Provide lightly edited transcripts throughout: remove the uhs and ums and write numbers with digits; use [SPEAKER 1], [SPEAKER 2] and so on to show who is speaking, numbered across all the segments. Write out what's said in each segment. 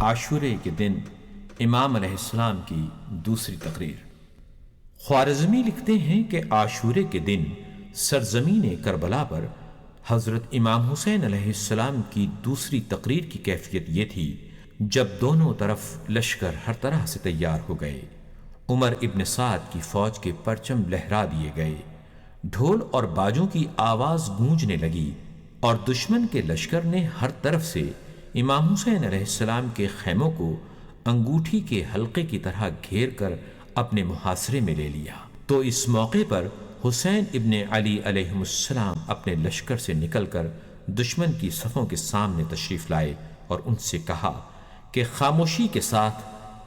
[SPEAKER 1] عاشورے کے دن امام علیہ السلام کی دوسری تقریر۔ خوارزمی لکھتے ہیں کہ عاشورے کے دن سرزمین کربلا پر حضرت امام حسین علیہ السلام کی دوسری تقریر کی کیفیت یہ تھی جب دونوں طرف لشکر ہر طرح سے تیار ہو گئے۔ عمر ابن سعد کی فوج کے پرچم لہرا دیے گئے، ڈھول اور باجوں کی آواز گونجنے لگی اور دشمن کے لشکر نے ہر طرف سے امام حسین علیہ السلام کے خیموں کو انگوٹھی کے حلقے کی طرح گھیر کر اپنے محاصرے میں لے لیا۔ تو اس موقع پر حسین ابن علی علیہ السلام اپنے لشکر سے نکل کر دشمن کی صفوں کے سامنے تشریف لائے اور ان سے کہا کہ خاموشی کے ساتھ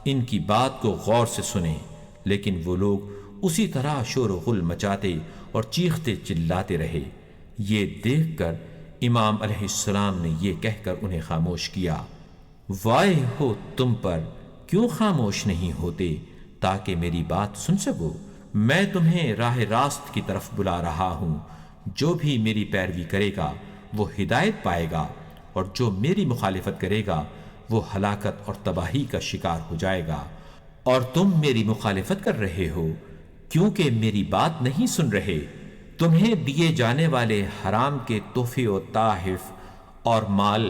[SPEAKER 1] ان کی بات کو غور سے سنیں، لیکن وہ لوگ اسی طرح شور و غل مچاتے اور چیختے چلاتے رہے۔ یہ دیکھ کر امام علیہ السلام نے یہ کہہ کر انہیں خاموش کیا، وائے ہو تم پر، کیوں خاموش نہیں ہوتے تاکہ میری بات سن سکو؟ میں تمہیں راہ راست کی طرف بلا رہا ہوں، جو بھی میری پیروی کرے گا وہ ہدایت پائے گا، اور جو میری مخالفت کرے گا وہ ہلاکت اور تباہی کا شکار ہو جائے گا۔ اور تم میری مخالفت کر رہے ہو کیونکہ میری بات نہیں سن رہے۔ تمہیں دیے جانے والے حرام کے تحفے و تحائف اور مال،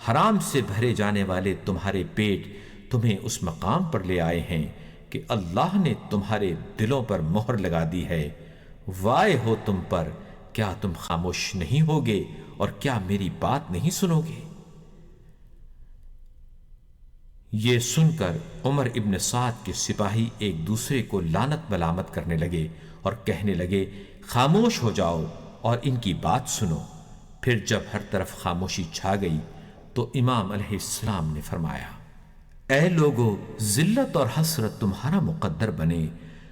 [SPEAKER 1] حرام سے بھرے جانے والے تمہارے پیٹ تمہیں اس مقام پر لے آئے ہیں کہ اللہ نے تمہارے دلوں پر مہر لگا دی ہے۔ وائے ہو تم پر، کیا تم خاموش نہیں ہوگے اور کیا میری بات نہیں سنو گے؟ یہ سن کر عمر ابن سعد کے سپاہی ایک دوسرے کو لعنت ملامت کرنے لگے اور کہنے لگے، خاموش ہو جاؤ اور ان کی بات سنو۔ پھر جب ہر طرف خاموشی چھا گئی تو امام علیہ السلام نے فرمایا، اے لوگو، ذلت اور حسرت تمہارا مقدر بنے،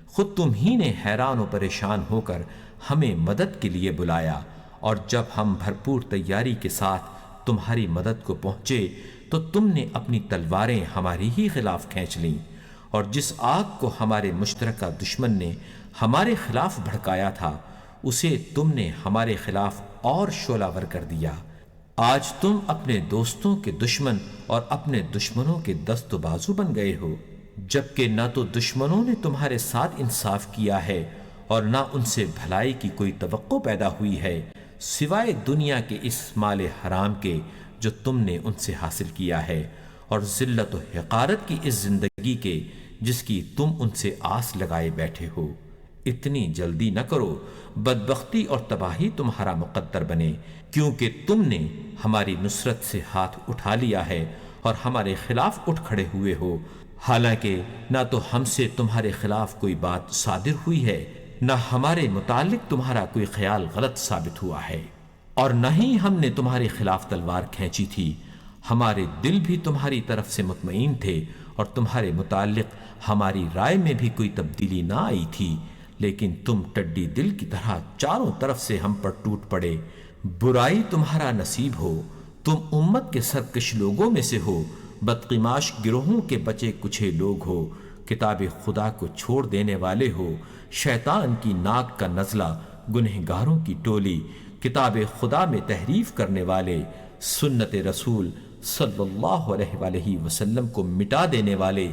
[SPEAKER 1] خود تم ہی نے حیران و پریشان ہو کر ہمیں مدد کے لیے بلایا، اور جب ہم بھرپور تیاری کے ساتھ تمہاری مدد کو پہنچے تو تم نے اپنی تلواریں ہماری ہی خلاف کھینچ لیں، اور جس آگ کو ہمارے مشترکہ دشمن نے ہمارے خلاف بھڑکایا تھا اسے تم نے ہمارے خلاف اور شعلہ ور کر دیا۔ آج تم اپنے دوستوں کے دشمن اور اپنے دشمنوں کے دست و بازو بن گئے ہو، جبکہ نہ تو دشمنوں نے تمہارے ساتھ انصاف کیا ہے اور نہ ان سے بھلائی کی کوئی توقع پیدا ہوئی ہے سوائے دنیا کے اس مال حرام کے جو تم نے ان سے حاصل کیا ہے، اور ذلت و حقارت کی اس زندگی کے جس کی تم ان سے آس لگائے بیٹھے ہو۔ اتنی جلدی نہ کرو، بدبختی اور تباہی تمہارا مقدر بنے، کیونکہ تم نے ہماری نصرت سے ہاتھ اٹھا لیا ہے اور ہمارے خلاف اٹھ کھڑے ہوئے ہو، حالانکہ نہ تو ہم سے تمہارے خلاف کوئی بات صادر ہوئی ہے، نہ ہمارے متعلق تمہارا کوئی خیال غلط ثابت ہوا ہے، اور نہ ہی ہم نے تمہارے خلاف تلوار کھینچی تھی۔ ہمارے دل بھی تمہاری طرف سے مطمئن تھے اور تمہارے متعلق ہماری رائے میں بھی کوئی تبدیلی نہ آئی تھی، لیکن تم ٹڈی دل کی طرح چاروں طرف سے ہم پر ٹوٹ پڑے۔ برائی تمہارا نصیب ہو، تم امت کے سرکش لوگوں میں سے ہو، بدقماش گروہوں کے بچے کچھے لوگ ہو، کتاب خدا کو چھوڑ دینے والے ہو، شیطان کی ناک کا نزلہ، گنہگاروں کی ٹولی، کتاب خدا میں تحریف کرنے والے، سنت رسول صلی اللہ علیہ وآلہ وسلم کو مٹا دینے والے،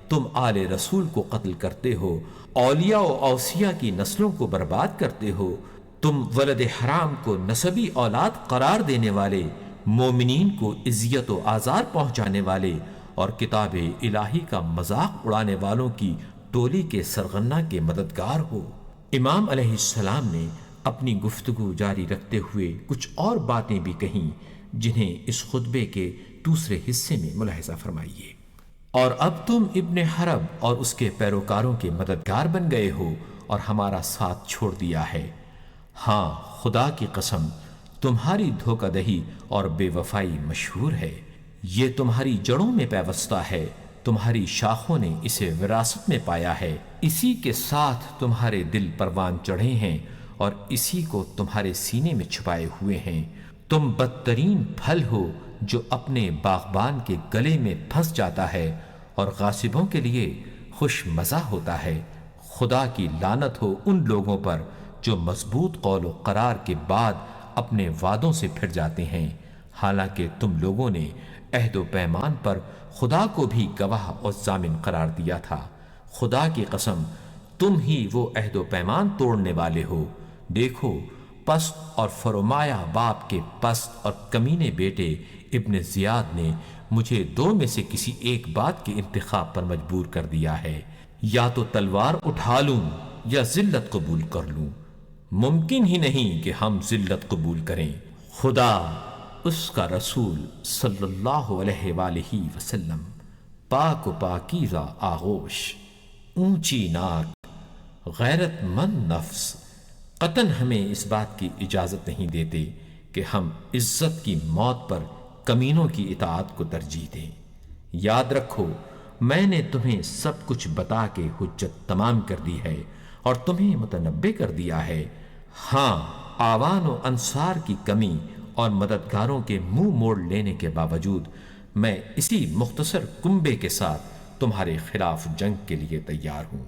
[SPEAKER 1] تم آل رسول کو قتل کرتے ہو، اولیاء و اوصیاء کی نسلوں کو برباد کرتے ہو، تم ولد حرام کو نسبی اولاد قرار دینے والے، مومنین کو اذیت و آزار پہنچانے والے، اور کتاب الہی کا مذاق اڑانے والوں کی ٹولی کے سرغنہ کے مددگار ہو۔ امام علیہ السلام نے اپنی گفتگو جاری رکھتے ہوئے کچھ اور باتیں بھی کہیں جنہیں اس خطبے کے دوسرے حصے میں ملاحظہ فرمائیے۔ اور اب تم ابن حرب اور اس کے پیروکاروں کے مددگار بن گئے ہو اور ہمارا ساتھ چھوڑ دیا ہے۔ ہاں، خدا کی قسم، تمہاری دھوکہ دہی اور بے وفائی مشہور ہے۔ یہ تمہاری جڑوں میں پیوستہ ہے، تمہاری شاخوں نے اسے وراثت میں پایا ہے، اسی کے ساتھ تمہارے دل پروان چڑھے ہیں اور اسی کو تمہارے سینے میں چھپائے ہوئے ہیں۔ تم بدترین پھل ہو جو اپنے باغبان کے گلے میں پھنس جاتا ہے اور غاصبوں کے لیے خوش مزہ ہوتا ہے۔ خدا کی لعنت ہو ان لوگوں پر جو مضبوط قول و قرار کے بعد اپنے وعدوں سے پھر جاتے ہیں، حالانکہ تم لوگوں نے عہد و پیمان پر خدا کو بھی گواہ اور ضامن قرار دیا تھا۔ خدا کی قسم تم ہی وہ عہد و پیمان توڑنے والے ہو۔ دیکھو پست اور فرمایا باپ کے پست اور کمینے بیٹے ابن زیاد نے مجھے دو میں سے کسی ایک بات کے انتخاب پر مجبور کر دیا ہے، یا تو تلوار اٹھا لوں یا ذلت قبول کر لوں۔ ممکن ہی نہیں کہ ہم ذلت قبول کریں۔ خدا، اس کا رسول صلی اللہ علیہ وآلہ وسلم پاک و پاکیزہ آغوش، اونچی ناک، غیرت مند نفس، قطعاً ہمیں اس بات کی اجازت نہیں دیتے کہ ہم عزت کی موت پر کمینوں کی اطاعت کو ترجیح دیں۔ یاد رکھو میں نے تمہیں سب کچھ بتا کے حجت تمام کر دی ہے اور تمہیں متنبع کر دیا ہے۔ ہاں، آوان و انصار کی کمی اور مددگاروں کے منہ موڑ لینے کے باوجود میں اسی مختصر کنبے کے ساتھ تمہارے خلاف جنگ کے لیے تیار ہوں۔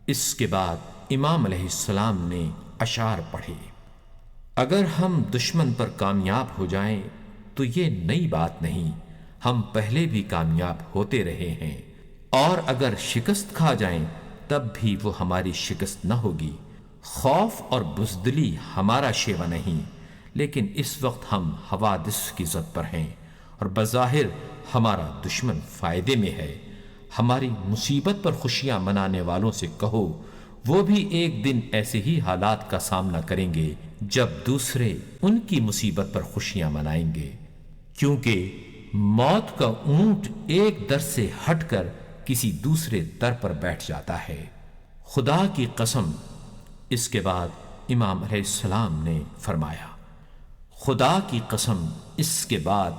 [SPEAKER 1] اس کے بعد امام علیہ السلام نے اشعار پڑھے۔ اگر ہم دشمن پر کامیاب ہو جائیں تو یہ نئی بات نہیں، ہم پہلے بھی کامیاب ہوتے رہے ہیں، اور اگر شکست کھا جائیں تب بھی وہ ہماری شکست نہ ہوگی۔ خوف اور بزدلی ہمارا شیوا نہیں، لیکن اس وقت ہم حوادث کی زد پر ہیں اور بظاہر ہمارا دشمن فائدے میں ہے۔ ہماری مصیبت پر خوشیاں منانے والوں سے کہو وہ بھی ایک دن ایسے ہی حالات کا سامنا کریں گے جب دوسرے ان کی مصیبت پر خوشیاں منائیں گے، کیونکہ موت کا اونٹ ایک در سے ہٹ کر کسی دوسرے در پر بیٹھ جاتا ہے۔ خدا کی قسم، اس کے بعد امام علیہ السلام نے فرمایا، خدا کی قسم اس کے بعد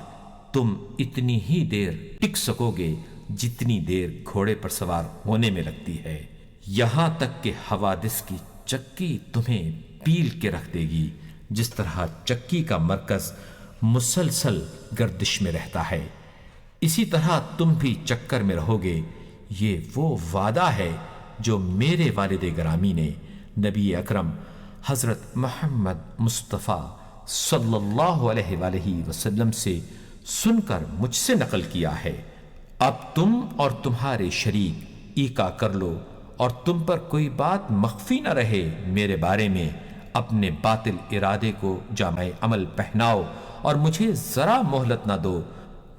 [SPEAKER 1] تم اتنی ہی دیر ٹک سکو گے جتنی دیر گھوڑے پر سوار ہونے میں لگتی ہے، یہاں تک کہ حوادث کی چکی تمہیں پیل کے رکھ دے گی، جس طرح چکی کا مرکز مسلسل گردش میں رہتا ہے، اسی طرح تم بھی چکر میں رہو گے۔ یہ وہ وعدہ ہے جو میرے والد گرامی نے نبی اکرم حضرت محمد مصطفیٰ صلی اللہ علیہ وآلہ وسلم سے سن کر مجھ سے نقل کیا ہے۔ اب تم اور تمہارے شریک ایکا کر لو اور تم پر کوئی بات مخفی نہ رہے میرے بارے میں، اپنے باطل ارادے کو جامع عمل پہناؤ اور مجھے ذرا مہلت نہ دو۔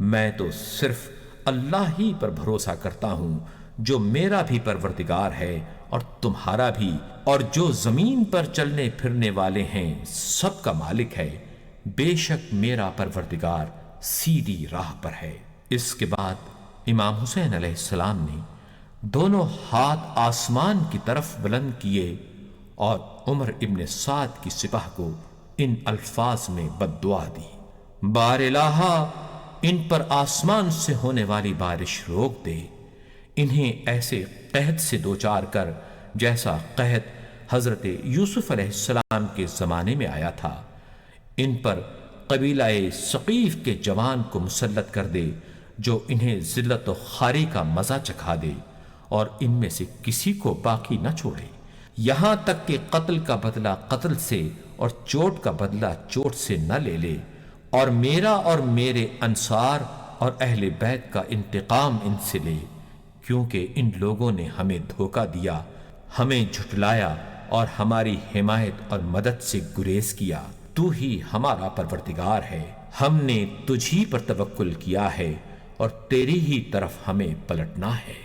[SPEAKER 1] میں تو صرف اللہ ہی پر بھروسہ کرتا ہوں جو میرا بھی پروردگار ہے اور تمہارا بھی، اور جو زمین پر چلنے پھرنے والے ہیں سب کا مالک ہے۔ بے شک میرا پروردگار سیدھی راہ پر ہے۔ اس کے بعد امام حسین علیہ السلام نے دونوں ہاتھ آسمان کی طرف بلند کیے اور عمر ابن سعد کی سپاہ کو ان الفاظ میں بد دعا دی، بار الہا ان پر آسمان سے ہونے والی بارش روک دے، انہیں ایسے قحط سے دوچار کر جیسا قحط حضرت یوسف علیہ السلام کے زمانے میں آیا تھا۔ ان پر قبیلہ ثقیف کے جوان کو مسلط کر دے جو انہیں ذلت و خواری کا مزہ چکھا دے، اور ان میں سے کسی کو باقی نہ چھوڑے، یہاں تک کہ قتل کا بدلہ قتل سے اور چوٹ کا بدلہ چوٹ سے نہ لے لے، اور میرا اور میرے انصار اور اہل بیت کا انتقام ان سے لے، کیونکہ ان لوگوں نے ہمیں دھوکہ دیا، ہمیں جھٹلایا اور ہماری حمایت اور مدد سے گریز کیا۔ تو ہی ہمارا پروردگار ہے، ہم نے تجھی پر توکل کیا ہے اور تیری ہی طرف ہمیں پلٹنا ہے۔